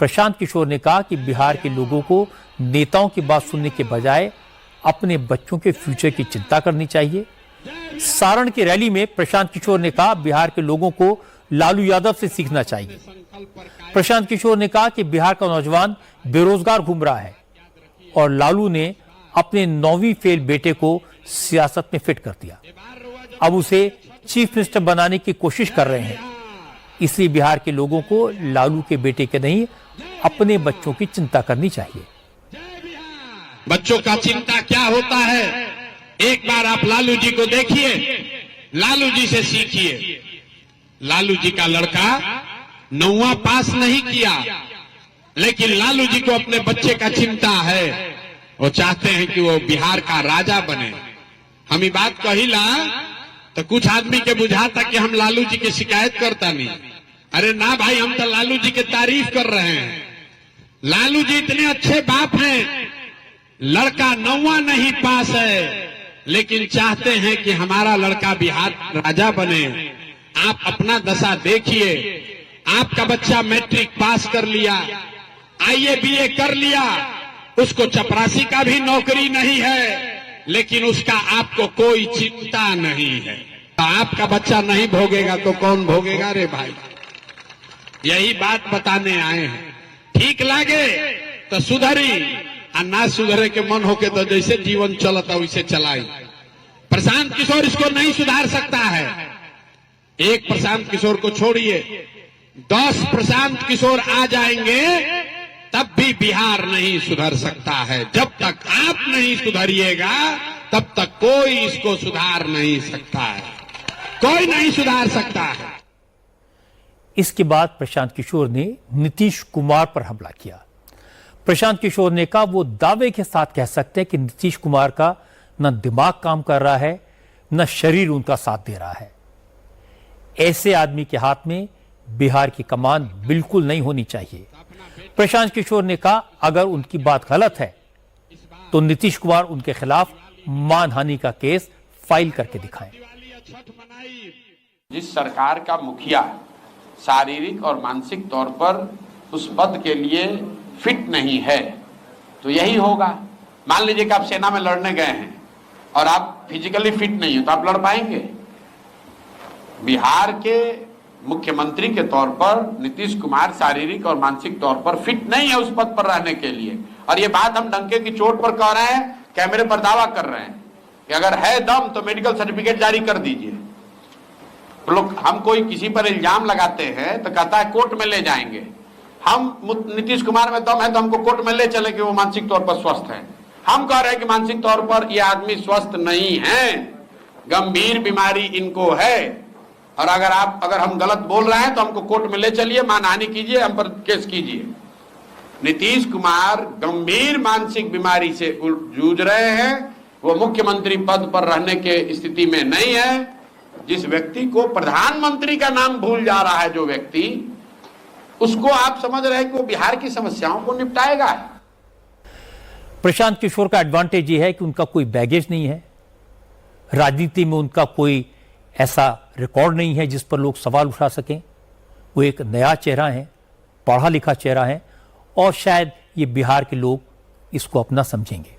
प्रशांत किशोर ने कहा कि बिहार के लोगों को नेताओं की बात सुनने के बजाय अपने बच्चों के फ्यूचर की चिंता करनी चाहिए। सारण की रैली में प्रशांत किशोर ने कहा बिहार के लोगों को लालू यादव से सीखना चाहिए। प्रशांत किशोर ने कहा कि बिहार का नौजवान बेरोजगार घूम रहा है और लालू ने अपने 9वीं फेल बेटे को सियासत में फिट कर दिया। अब उसे चीफ मिनिस्टर बनाने की कोशिश कर रहे हैं, इसलिए बिहार के लोगों को लालू के बेटे के नहीं अपने बच्चों की चिंता करनी चाहिए। बच्चों का चिंता क्या होता है, एक बार आप लालू जी को देखिए, लालू जी से सीखिए। लालू जी का लड़का 9वां पास नहीं किया, लेकिन लालू जी को अपने बच्चे का चिंता है। वो चाहते हैं कि वो बिहार का राजा बने। हम ये बात कहिला तो कुछ आदमी के बुझाता कि हम लालू जी की शिकायत करता नहीं। अरे ना भाई, हम तो लालू जी की तारीफ कर रहे हैं। लालू जी इतने अच्छे बाप हैं, लड़का 9वां नहीं पास है, लेकिन चाहते हैं कि हमारा लड़का बिहार राजा बने। आप अपना दशा देखिए, आपका बच्चा मैट्रिक पास कर लिया, आईए बीए कर लिया, उसको चपरासी का भी नौकरी नहीं है, लेकिन उसका आपको कोई चिंता नहीं है। तो आपका बच्चा नहीं भोगेगा तो कौन भोगेगा रे भाई? यही बात बताने आए हैं। ठीक लागे तो सुधरी, और ना सुधरे के मन होके तो जैसे जीवन चलता वैसे चलाई। प्रशांत किशोर इसको नहीं सुधार सकता है। एक प्रशांत किशोर को छोड़िए, 10 प्रशांत किशोर आ जाएंगे तब भी बिहार नहीं सुधर सकता है। जब तक आप नहीं सुधरिएगा तब तक कोई इसको सुधार नहीं सकता है, कोई नहीं सुधार सकता है। इसके बाद प्रशांत किशोर ने नीतीश कुमार पर हमला किया। प्रशांत किशोर ने कहा वो दावे के साथ कह सकते हैं कि नीतीश कुमार का न दिमाग काम कर रहा है, न शरीर उनका साथ दे रहा है। ऐसे आदमी के हाथ में बिहार की कमान बिल्कुल नहीं होनी चाहिए। प्रशांत किशोर ने कहा अगर उनकी बात गलत है तो नीतीश कुमार उनके खिलाफ मानहानि का केस फाइल करके दिखाएं। जिस सरकार का मुखिया शारीरिक और मानसिक तौर पर उस पद के लिए फिट नहीं है तो यही होगा। मान लीजिए कि आप सेना में लड़ने गए हैं और आप फिजिकली फिट नहीं हो तो आप लड़ पाएंगे? बिहार के मुख्यमंत्री के तौर पर नीतीश कुमार शारीरिक और मानसिक तौर पर फिट नहीं है उस पद पर रहने के लिए। और ये बात हम डंके की चोट पर कह रहे हैं, कैमरे पर दावा कर रहे हैं कि अगर है दम तो मेडिकल सर्टिफिकेट जारी कर दीजिए। तो लोग, हम कोई किसी पर इल्जाम लगाते हैं तो कहता है कोर्ट में ले जाएंगे। हम नीतीश कुमार में दम है तो हमको कोर्ट में ले चले कि वो मानसिक तौर पर स्वस्थ है। हम कह रहे हैं कि मानसिक तौर पर ये आदमी स्वस्थ नहीं है, गंभीर बीमारी इनको है। और अगर हम गलत बोल रहे हैं तो हमको कोर्ट में ले चलिए, मानहानि कीजिए, हम पर केस कीजिए। नीतीश कुमार गंभीर मानसिक बीमारी से जूझ रहे हैं, वो मुख्यमंत्री पद पर रहने के स्थिति में नहीं है। जिस व्यक्ति को प्रधानमंत्री का नाम भूल जा रहा है जो व्यक्ति, उसको आप समझ रहे हैं कि वो बिहार की समस्याओं को निपटाएगा। प्रशांत किशोर का एडवांटेज ये है कि उनका कोई बैगेज नहीं है, राजनीति में उनका कोई ऐसा रिकॉर्ड नहीं है जिस पर लोग सवाल उठा सकें। वो एक नया चेहरा है, पढ़ा लिखा चेहरा है और शायद ये बिहार के लोग इसको अपना समझेंगे।